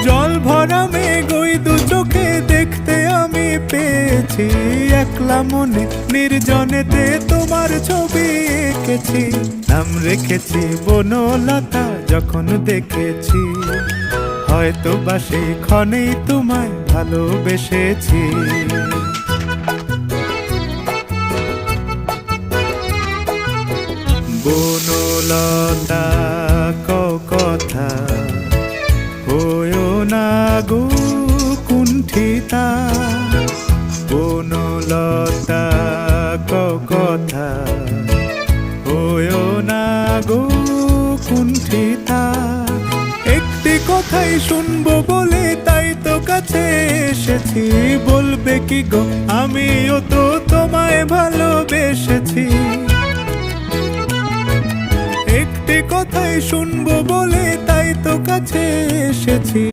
জল ভরা মেঘ ওই দু চোখে দেখতে আমি পেয়েছি, একলা মনে নির্জনেতে তোমার ছবি এঁকেছি। নাম রেখেছি বনলতা যখন দেখেছি, হয়তো বা সেই ক্ষণেই তোমায় ভালোবেসেছি। বনলতা কথা হয়ো না গো কুণ্ঠিতা, বনলতা কথা হয়ো না গো কুণ্ঠিতা। একটি কথাই শুনবো বলে তাই তো কাছে এসেছি, বলবে কি গো আমিও তো তোমায় ভালোবেসেছি। একটি কথাই শুনবো বলে তাই তো কাছে এসেছি।